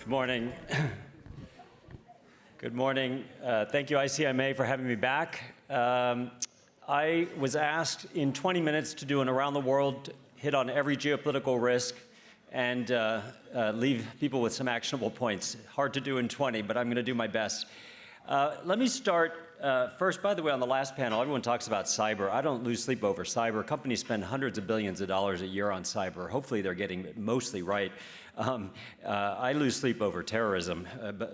Good morning. Good morning. Thank you, ICMA, for having me back. I was asked in 20 minutes to do an around the world, hit on every geopolitical risk, and leave people with some actionable points. Hard to do in 20, but I'm going to do my best. Let me start first, by the way, on the last panel, everyone talks about cyber. I don't lose sleep over cyber. Companies spend hundreds of billions of dollars a year on cyber. Hopefully they're getting it mostly right. I lose sleep over terrorism.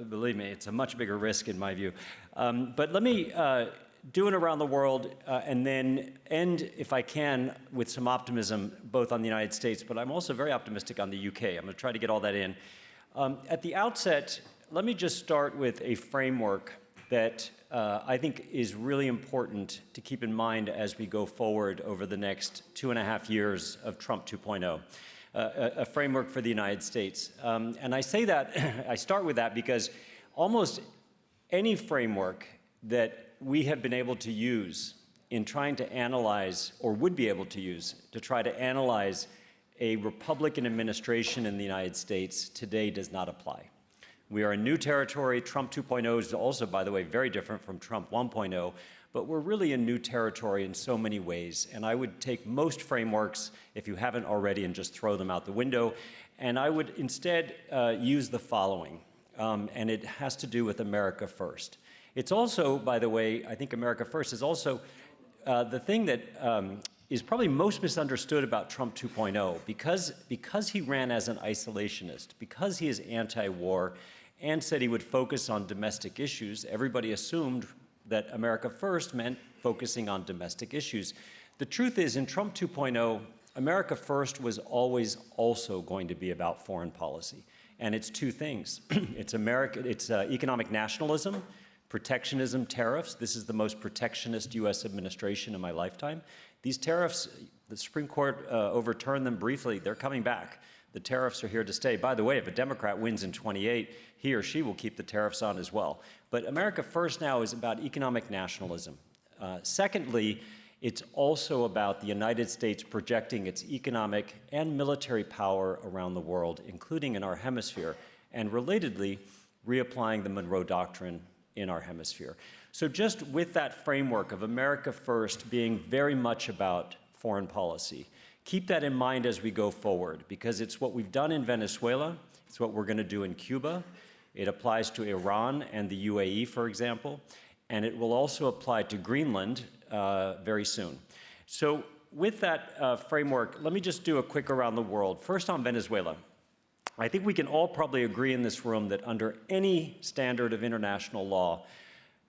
Believe me, it's a much bigger risk in my view. But let me do it around the world and then end, if I can, with some optimism, both on the United States, but I'm also very optimistic on the UK. I'm going to try to get all that in. At the outset, let me just start with a framework that I think is really important to keep in mind as we go forward over the next 2.5 years of Trump 2.0, a framework for the United States. And I say that, I start with that because almost any framework that we have been able to use in trying to analyze, or would be able to use, to try to analyze a Republican administration in the United States today does not apply. We are in new territory. Trump 2.0 is also, by the way, very different from Trump 1.0, but we're really in new territory in so many ways. And I would take most frameworks, if you haven't already, and just throw them out the window. And I would instead use the following, and it has to do with America First. It's also, by the way, I think America First is also the thing that is probably most misunderstood about Trump 2.0, because he ran as an isolationist, because he is anti-war, and said he would focus on domestic issues. Everybody assumed that America First meant focusing on domestic issues. The truth is, in Trump 2.0, America First was always also going to be about foreign policy. And it's two things. It's economic nationalism, protectionism, tariffs. This is the most protectionist US administration in my lifetime. These tariffs, the Supreme Court overturned them briefly. They're coming back. The tariffs are here to stay. By the way, if a Democrat wins in 28, he or she will keep the tariffs on as well. But America First now is about economic nationalism. Secondly, it's also about the United States projecting its economic and military power around the world, including in our hemisphere, and relatedly, reapplying the Monroe Doctrine in our hemisphere. So just with that framework of America First being very much about foreign policy, keep that in mind as we go forward, because it's what we've done in Venezuela, it's what we're going to do in Cuba, it applies to Iran and the UAE, for example, and it will also apply to Greenland very soon. So with that framework, let me just do a quick around the world. First on Venezuela. I think we can all probably agree in this room that under any standard of international law,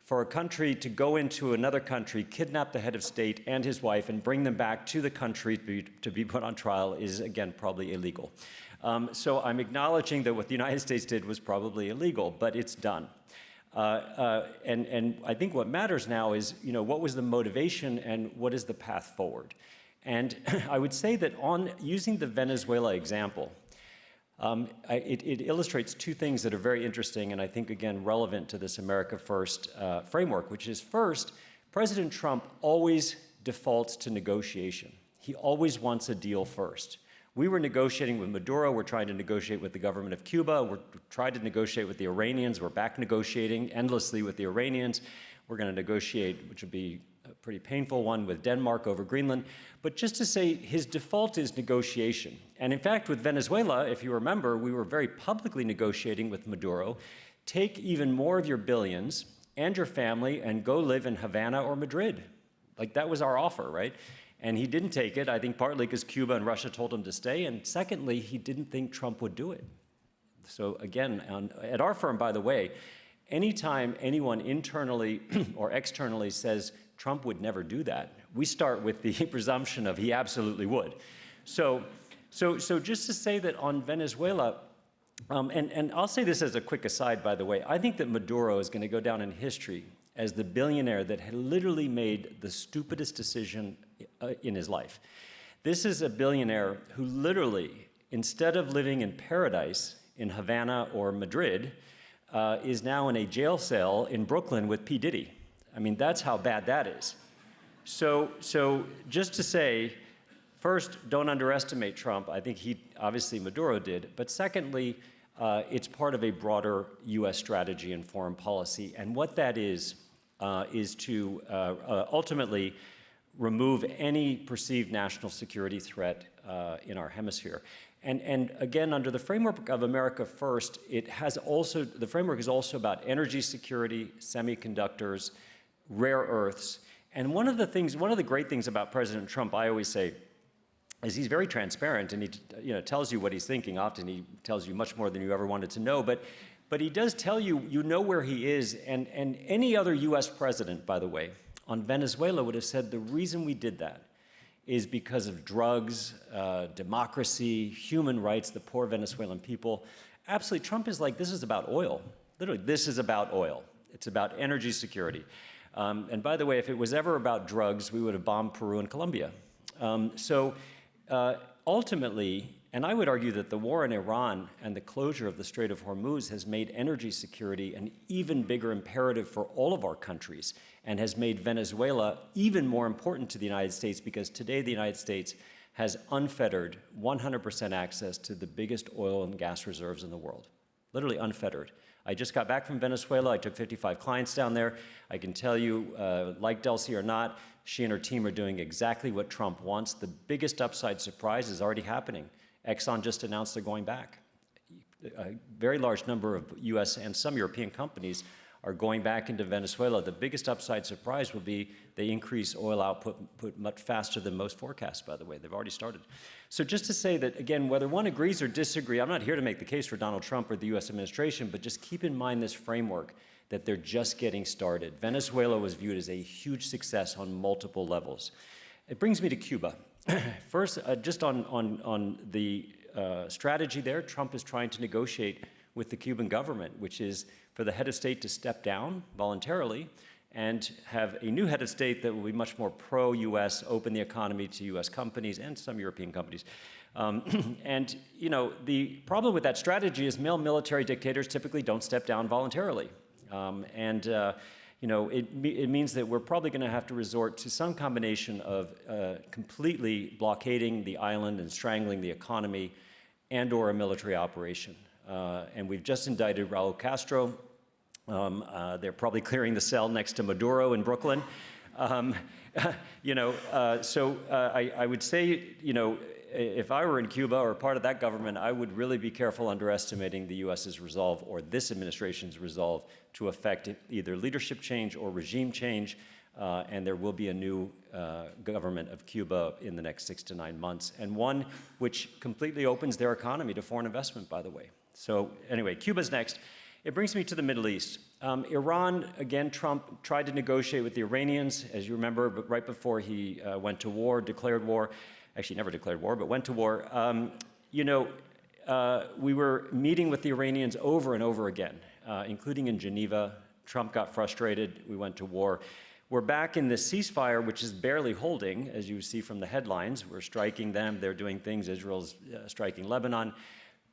for a country to go into another country, kidnap the head of state and his wife, and bring them back to the country to be put on trial is, again, probably illegal. So I'm acknowledging that what the United States did was probably illegal, but it's done. And I think what matters now is, what was the motivation and what is the path forward? And I would say that on using the Venezuela example, it illustrates two things that are very interesting and I think, again, relevant to this America First framework, which is first, President Trump always defaults to negotiation. He always wants a deal first. We were negotiating with Maduro. We're trying to negotiate with the government of Cuba. We're trying to negotiate with the Iranians. We're back negotiating endlessly with the Iranians. We're going to negotiate, which would be a pretty painful one, with Denmark over Greenland. But just to say, his default is negotiation. And in fact, with Venezuela, if you remember, we were very publicly negotiating with Maduro. Take even more of your billions and your family and go live in Havana or Madrid. Like, that was our offer, right? And he didn't take it, I think partly because Cuba and Russia told him to stay, and secondly, he didn't think Trump would do it. So again, at our firm, by the way, anytime anyone internally or externally says Trump would never do that, we start with the presumption of he absolutely would. So just to say that on Venezuela, and I'll say this as a quick aside, by the way, I think that Maduro is going to go down in history as the billionaire that had literally made the stupidest decision in his life. This is a billionaire who literally, instead of living in paradise in Havana or Madrid, is now in a jail cell in Brooklyn with P. Diddy. I mean, that's how bad that is. So just to say, first, don't underestimate Trump. I think obviously Maduro did. But secondly, it's part of a broader U.S. strategy and foreign policy. And what that is to ultimately remove any perceived national security threat in our hemisphere. And again, under the framework of America First, the framework is also about energy security, semiconductors, rare earths. And one of the great things about President Trump, I always say, is he's very transparent, and he tells you what he's thinking. Often he tells you much more than you ever wanted to know, but he does tell you, where he is. And any other US president, by the way, on Venezuela would have said the reason we did that is because of drugs, democracy, human rights, the poor Venezuelan people. Absolutely, Trump is like, this is about oil. Literally, this is about oil. It's about energy security. And by the way, if it was ever about drugs, we would have bombed Peru and Colombia. Ultimately, and I would argue that the war in Iran and the closure of the Strait of Hormuz has made energy security an even bigger imperative for all of our countries, and has made Venezuela even more important to the United States, because today the United States has unfettered 100% access to the biggest oil and gas reserves in the world, literally unfettered. I just got back from Venezuela. I took 55 clients down there. I can tell you, like Delcy or not, she and her team are doing exactly what Trump wants. The biggest upside surprise is already happening. Exxon just announced they're going back. A very large number of US and some European companies are going back into Venezuela. The biggest upside surprise will be they increase oil output much faster than most forecasts, by the way. They've already started. So just to say that, again, whether one agrees or disagrees, I'm not here to make the case for Donald Trump or the US administration, but just keep in mind this framework that they're just getting started. Venezuela was viewed as a huge success on multiple levels. It brings me to Cuba. First, just on the strategy there, Trump is trying to negotiate with the Cuban government, which is for the head of state to step down voluntarily and have a new head of state that will be much more pro-US, open the economy to US companies and some European companies. The problem with that strategy is male military dictators typically don't step down voluntarily. It means that we're probably going to have to resort to some combination of completely blockading the island and strangling the economy, and/or a military operation. And we've just indicted Raul Castro. They're probably clearing the cell next to Maduro in Brooklyn. I would say, if I were in Cuba or part of that government, I would really be careful underestimating the US's resolve or this administration's resolve to affect either leadership change or regime change. And there will be a new government of Cuba in the next 6 to 9 months, and one which completely opens their economy to foreign investment, by the way. So anyway, Cuba's next. It brings me to the Middle East. Iran, again, Trump tried to negotiate with the Iranians, as you remember, but right before he went to war, declared war. Actually, never declared war, but went to war. We were meeting with the Iranians over and over again, including in Geneva. Trump got frustrated. We went to war. We're back in this ceasefire, which is barely holding, as you see from the headlines. We're striking them. They're doing things. Israel's striking Lebanon.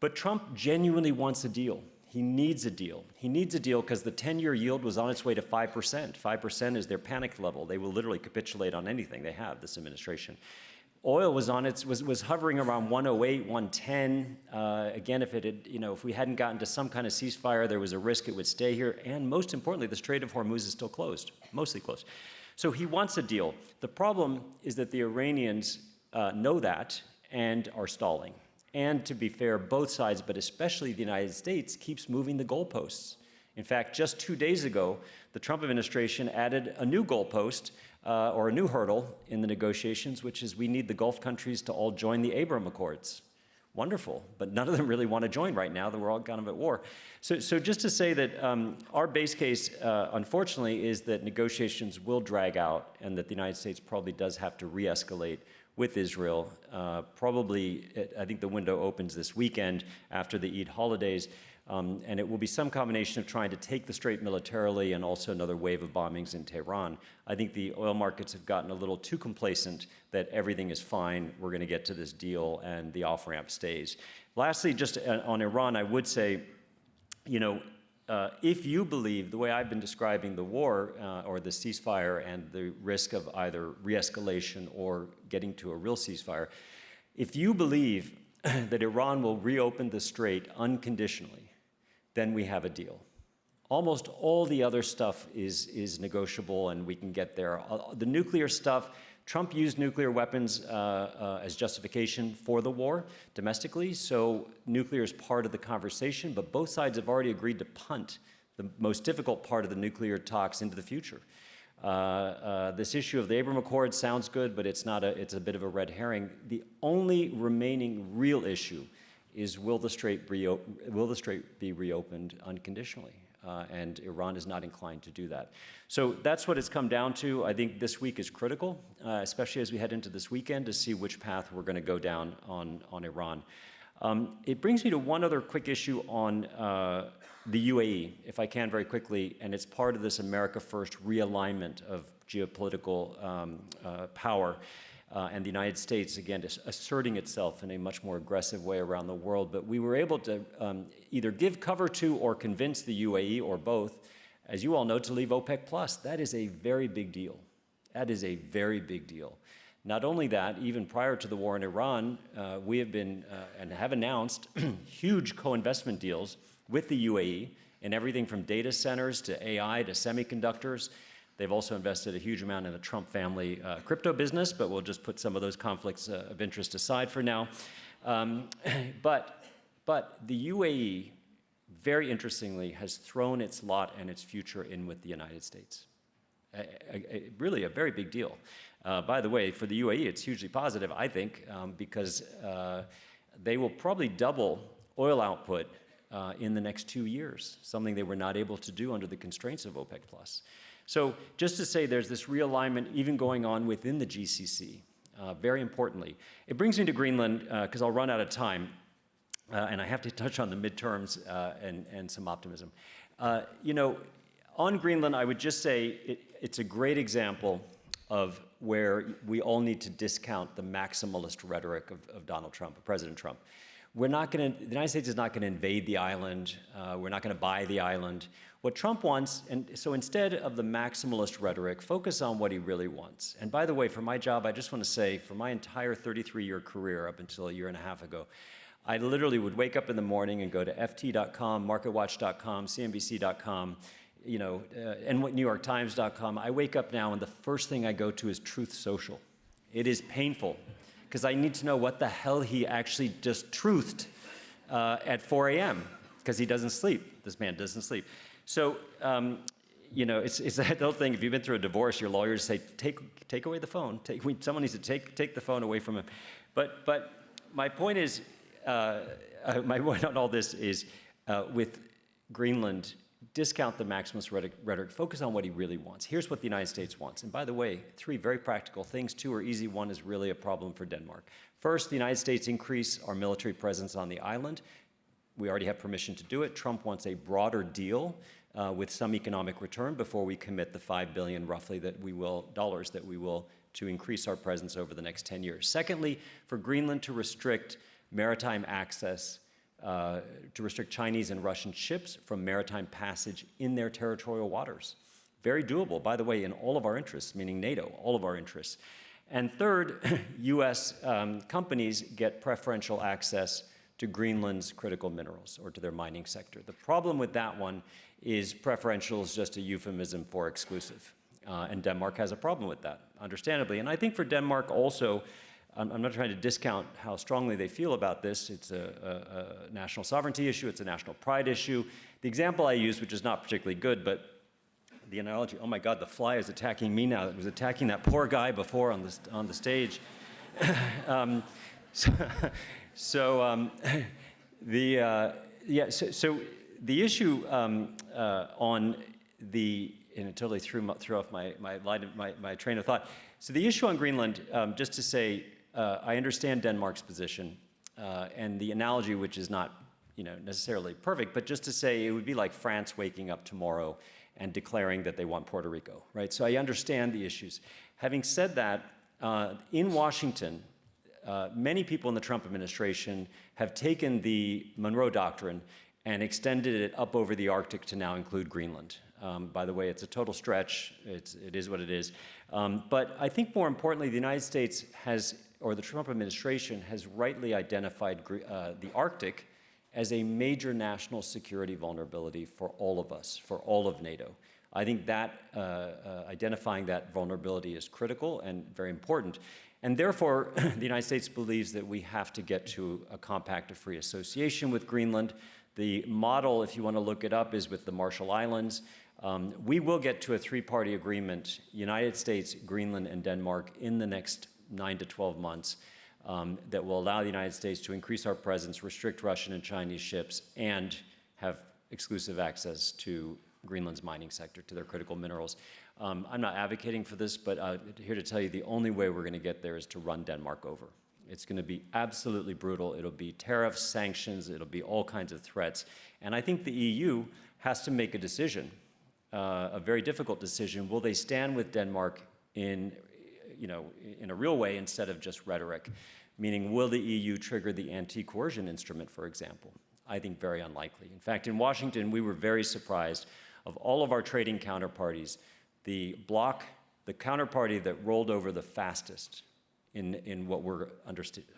But Trump genuinely wants a deal. He needs a deal. He needs a deal because the 10-year yield was on its way to 5%. 5% is their panic level. They will literally capitulate on anything they have, this administration. Oil was hovering around 108, 110. Again, if we hadn't gotten to some kind of ceasefire, there was a risk it would stay here. And most importantly, the Strait of Hormuz is still closed, mostly closed. So he wants a deal. The problem is that the Iranians know that and are stalling. And to be fair, both sides, but especially the United States, keeps moving the goalposts. In fact, just 2 days ago, the Trump administration added a new goalpost or a new hurdle in the negotiations, which is we need the Gulf countries to all join the Abraham Accords. Wonderful, but none of them really want to join right now. We're all kind of at war. So just to say that our base case, unfortunately, is that negotiations will drag out and that the United States probably does have to re-escalate with Israel. I think the window opens this weekend after the Eid holidays. And it will be some combination of trying to take the strait militarily and also another wave of bombings in Tehran. I think the oil markets have gotten a little too complacent that everything is fine, we're going to get to this deal, and the off-ramp stays. Lastly, just on Iran, I would say, if you believe the way I've been describing the war or the ceasefire and the risk of either re-escalation or getting to a real ceasefire, if you believe that Iran will reopen the strait unconditionally, then we have a deal. Almost all the other stuff is negotiable, and we can get there. The nuclear stuff, Trump used nuclear weapons as justification for the war domestically, so nuclear is part of the conversation, but both sides have already agreed to punt the most difficult part of the nuclear talks into the future. This issue of the Abraham Accord sounds good, but it's a bit of a red herring. The only remaining real issue is will the strait be reopened unconditionally? And Iran is not inclined to do that. So that's what it's come down to. I think this week is critical, especially as we head into this weekend, to see which path we're going to go down on Iran. It brings me to one other quick issue on the UAE, if I can very quickly, and it's part of this America First realignment of geopolitical power. And the United States, again, asserting itself in a much more aggressive way around the world. But we were able to either give cover to or convince the UAE, or both, as you all know, to leave OPEC+. That is a very big deal. That is a very big deal. Not only that, even prior to the war in Iran, we have been and have announced huge co-investment deals with the UAE in everything from data centers to AI to semiconductors. They've also invested a huge amount in the Trump family crypto business, but we'll just put some of those conflicts of interest aside for now. But the UAE, very interestingly, has thrown its lot and its future in with the United States. Really a very big deal. By the way, for the UAE, it's hugely positive, I think, because they will probably double oil output in the next 2 years, something they were not able to do under the constraints of OPEC+. So just to say there's this realignment even going on within the GCC, very importantly. It brings me to Greenland, because I'll run out of time, and I have to touch on the midterms and some optimism. You know, on Greenland, I would just say it's a great example of where we all need to discount the maximalist rhetoric of Donald Trump, of President Trump. The United States is not going to invade the island. We're not going to buy the island. What Trump wants, and so instead of the maximalist rhetoric, focus on what he really wants. And by the way, for my job, I just want to say, for my entire 33-year career up until a year and a half ago, I literally would wake up in the morning and go to ft.com, marketwatch.com, cnbc.com, you know, and NewYorkTimes.com. I wake up now and the first thing I go to is Truth Social. It is painful because I need to know what the hell he actually just truthed at 4 a.m. because he doesn't sleep. This man doesn't sleep. So, you know, it's that whole thing. If you've been through a divorce, your lawyers say, take away the phone. Someone needs to take the phone away from him. But my point is, my point on all this is, with Greenland, discount the maximalist rhetoric, focus on what he really wants. Here's what the United States wants. And by the way, 3 very practical things. 2 are easy. 1 is really a problem for Denmark. First, the United States increase our military presence on the island. We already have permission to do it. Trump wants a broader deal with some economic return before we commit the $5 billion roughly that we will to increase our presence over the next 10 years. Secondly, for Greenland to restrict maritime access, to restrict Chinese and Russian ships from maritime passage in their territorial waters. Very doable, by the way, in all of our interests, meaning NATO, all of our interests. And third, US companies get preferential access to Greenland's critical minerals or to their mining sector. The problem with that one is preferential is just a euphemism for exclusive. And Denmark has a problem with that, understandably. And I think for Denmark also, I'm not trying to discount how strongly they feel about this. It's a national sovereignty issue. It's a national pride issue. The example I use, which is not particularly good, but the analogy, oh my God, the fly is attacking me now. It was attacking that poor guy before on the stage. So the issue on the, and it totally threw off my train of thought. So the issue on Greenland, just to say, I understand Denmark's position, and the analogy, which is not, necessarily perfect, but just to say it would be like France waking up tomorrow and declaring that they want Puerto Rico, right? So I understand the issues. Having said that, in Washington, many people in the Trump administration have taken the Monroe Doctrine and extended it up over the Arctic to now include Greenland. By the way, it's a total stretch. It is what it is. But I think more importantly, the United States has or the Trump administration has rightly identified the Arctic as a major national security vulnerability for all of us, for all of NATO. I think that identifying that vulnerability is critical and very important. And therefore, the United States believes that we have to get to a compact of free association with Greenland. The model, if you want to look it up, is with the Marshall Islands. We will get to a three-party agreement, United States, Greenland, and Denmark, in the next 9 to 12 months that will allow the United States to increase our presence, restrict Russian and Chinese ships, and have exclusive access to Greenland's mining sector, to their critical minerals. I'm not advocating for this, but here to tell you the only way we're going to get there is to run Denmark over. It's going to be absolutely brutal. It'll be tariffs, sanctions, it'll be all kinds of threats. And I think the EU has to make a decision, a very difficult decision. Will they stand with Denmark in a real way instead of just rhetoric? Meaning, will the EU trigger the anti-coercion instrument, for example? I think very unlikely. In fact, in Washington, we were very surprised. Of all of our trading counterparties, the counterparty that rolled over the fastest in what were,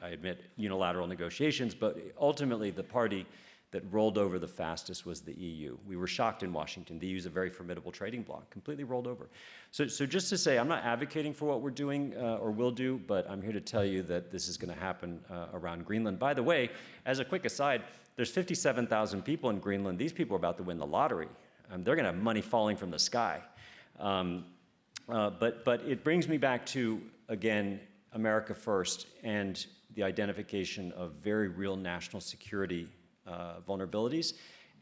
I admit, unilateral negotiations, but ultimately the party that rolled over the fastest was the EU. We were shocked in Washington. The EU is a very formidable trading bloc, completely rolled over. So just to say, I'm not advocating for what we're doing or will do, but I'm here to tell you that this is going to happen around Greenland. By the way, as a quick aside, there's 57,000 people in Greenland. These people are about to win the lottery. They're going to have money falling from the sky. But it brings me back to, again, America first and the identification of very real national security vulnerabilities.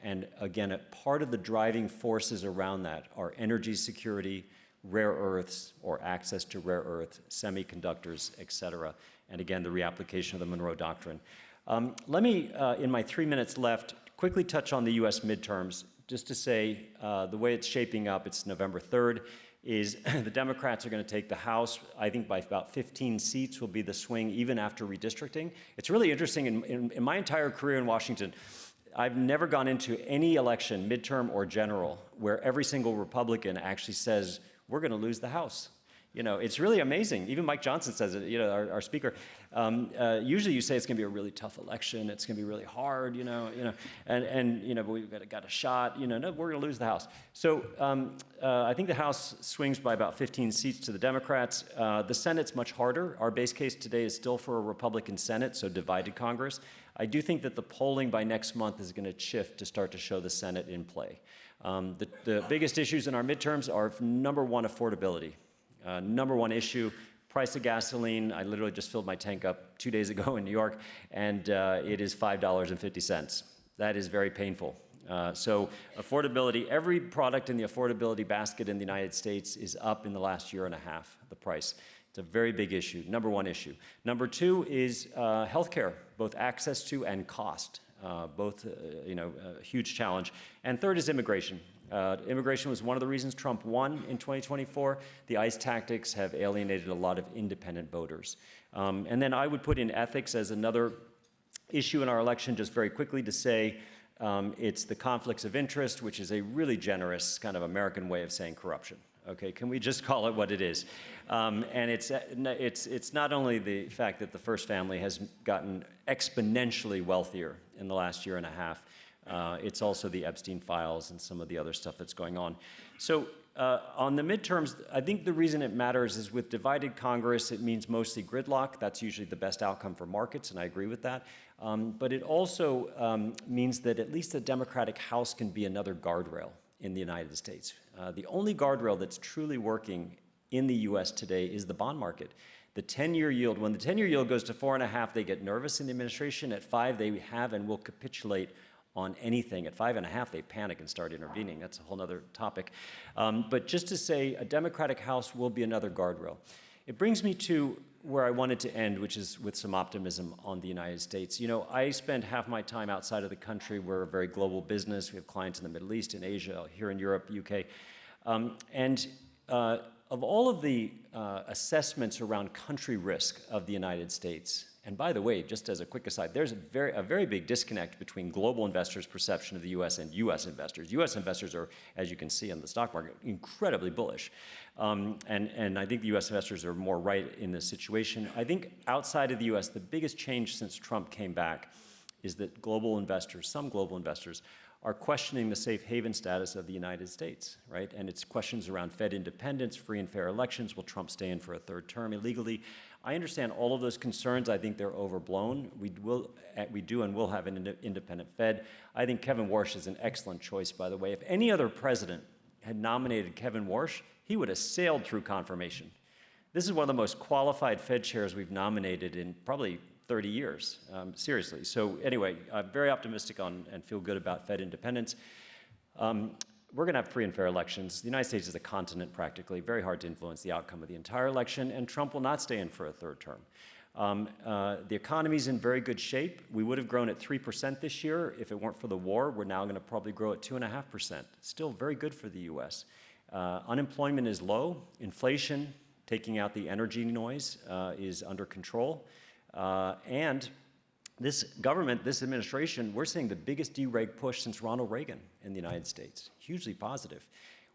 And again, part of the driving forces around that are energy security, rare earths or access to rare earth, semiconductors, et cetera. And again, the reapplication of the Monroe Doctrine. Let me, in my 3 minutes left, quickly touch on the US midterms, just to say the way it's shaping up, it's November 3rd, is the Democrats are going to take the House. I think by about 15 seats will be the swing, even after redistricting. It's really interesting. In my entire career in Washington, I've never gone into any election, midterm or general, where every single Republican actually says, we're going to lose the House. It's really amazing. Even Mike Johnson says it, our speaker. Usually you say it's going to be a really tough election. It's going to be really hard, but we've got a shot. No, we're going to lose the House. So I think the House swings by about 15 seats to the Democrats. The Senate's much harder. Our base case today is still for a Republican Senate, so divided Congress. I do think that the polling by next month is going to shift to start to show the Senate in play. The biggest issues in our midterms are, number one, affordability. Number one issue, price of gasoline. I literally just filled my tank up 2 days ago in New York, and it is $5.50. That is very painful. So affordability, every product in the affordability basket in the United States is up in the last year and a half, the price. It's a very big issue, number one issue. Number two is healthcare, both access to and cost, both a huge challenge. And third is immigration. Immigration was one of the reasons Trump won in 2024. The ICE tactics have alienated a lot of independent voters. And then I would put in ethics as another issue in our election, just very quickly to say it's the conflicts of interest, which is a really generous kind of American way of saying corruption. Okay, can we just call it what it is? And it's not only the fact that the first family has gotten exponentially wealthier in the last year and a half, it's also the Epstein files and some of the other stuff that's going on. So on the midterms, I think the reason it matters is with divided Congress, it means mostly gridlock. That's usually the best outcome for markets, and I agree with that. But it also means that at least the Democratic House can be another guardrail in the United States. The only guardrail that's truly working in the US today is the bond market. The 10-year yield, when the 10-year yield goes to 4.5, they get nervous in the administration. At 5, they have and will capitulate on anything. At 5.5, they panic and start intervening. That's a whole other topic. But just to say, a Democratic House will be another guardrail. It brings me to where I wanted to end, which is with some optimism on the United States. I spend half my time outside of the country. We're a very global business. We have clients in the Middle East, in Asia, here in Europe, UK. Of all of the assessments around country risk of the United States, And by the way, just as a quick aside, there's a very big disconnect between global investors' perception of the US and US investors. US investors are, as you can see on the stock market, incredibly bullish. And I think the US investors are more right in this situation. I think outside of the US, the biggest change since Trump came back is that global investors, some global investors, are questioning the safe haven status of the United States, right? And it's questions around Fed independence, free and fair elections, will Trump stay in for a third term illegally? I understand all of those concerns. I think they're overblown. We do and will have an independent Fed. I think Kevin Warsh is an excellent choice, by the way. If any other president had nominated Kevin Warsh, he would have sailed through confirmation. This is one of the most qualified Fed chairs we've nominated in probably 30 years, seriously. So anyway, I'm very optimistic on and feel good about Fed independence. We're going to have free and fair elections. The United States is a continent practically, very hard to influence the outcome of the entire election, and Trump will not stay in for a third term. The economy's in very good shape. We would have grown at 3% this year if it weren't for the war. We're now going to probably grow at 2.5%. Still very good for the US. Unemployment is low. Inflation, taking out the energy noise, is under control. And this government, this administration, we're seeing the biggest dereg push since Ronald Reagan in the United States. Hugely positive.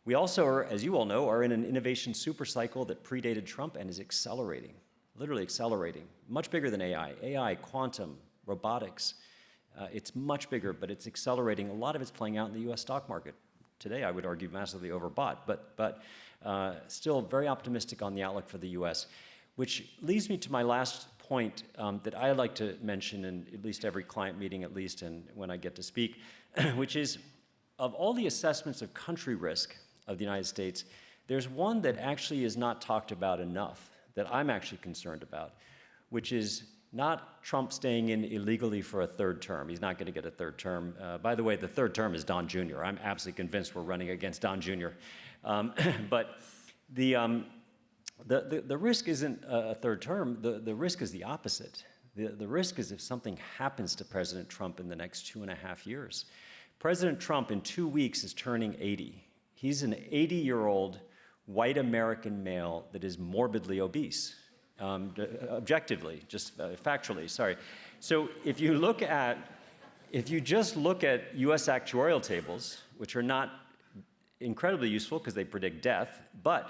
We also are, as you all know, are in an innovation supercycle that predated Trump and is accelerating, literally accelerating. Much bigger than AI. AI, quantum, robotics. It's much bigger, but it's accelerating. A lot of it's playing out in the US stock market. Today, I would argue massively overbought, but still very optimistic on the outlook for the US, which leads me to my last point that I like to mention in at least every client meeting, at least, and when I get to speak, which is, of all the assessments of country risk of the United States, there's one that actually is not talked about enough, that I'm actually concerned about, which is not Trump staying in illegally for a third term. He's not going to get a third term. By the way, the third term is Don Jr. I'm absolutely convinced we're running against Don Jr. But the risk isn't a third term. The risk is the opposite. The risk is if something happens to President Trump in the next 2.5 years. President Trump in 2 weeks is turning 80. He's an 80-year-old white American male that is morbidly obese, objectively, just factually, sorry. So if you just look at US actuarial tables, which are not incredibly useful because they predict death, but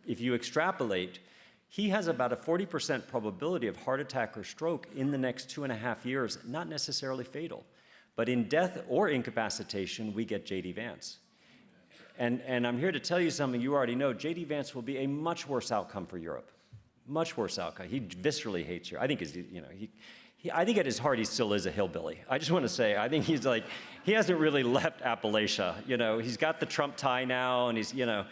if you extrapolate, he has about a 40% probability of heart attack or stroke in the next 2.5 years, not necessarily fatal. But in death or incapacitation, we get J.D. Vance. And I'm here to tell you something you already know. J.D. Vance will be a much worse outcome for Europe. Much worse outcome. He viscerally hates Europe. I think I think at his heart he still is a hillbilly. I just want to say, I think he's like, he hasn't really left Appalachia. He's got the Trump tie now, and he's trying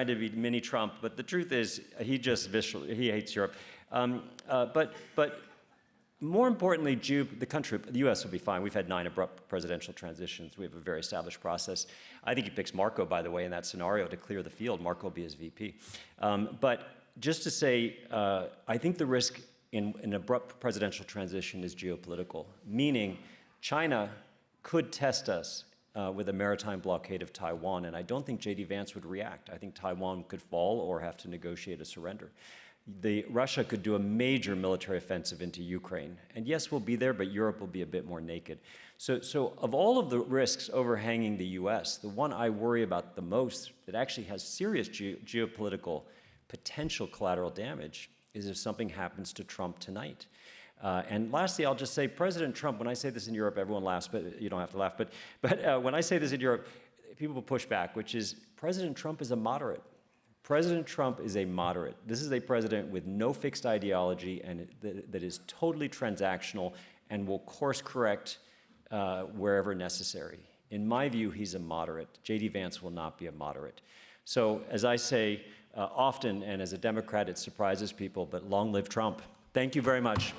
to be mini Trump, but the truth is, he just viscerally, he hates Europe. But more importantly, the US will be fine. We've had 9 abrupt presidential transitions. We have a very established process. I think he picks Marco, by the way, in that scenario to clear the field. Marco will be his VP. But just to say, I think the risk in an abrupt presidential transition is geopolitical, meaning China could test us with a maritime blockade of Taiwan, and I don't think J.D. Vance would react. I think Taiwan could fall or have to negotiate a surrender. Russia could do a major military offensive into Ukraine, and yes, we'll be there, but Europe will be a bit more naked. So of all of the risks overhanging the U.S., the one I worry about the most that actually has serious geopolitical potential collateral damage is if something happens to Trump tonight. And lastly, I'll just say President Trump, when I say this in Europe, everyone laughs, but you don't have to laugh. But when I say this in Europe, people will push back, which is President Trump is a moderate. President Trump is a moderate. This is a president with no fixed ideology and that is totally transactional and will course correct wherever necessary. In my view, he's a moderate. J.D. Vance will not be a moderate. So as I say often, and as a Democrat, it surprises people, but long live Trump. Thank you very much.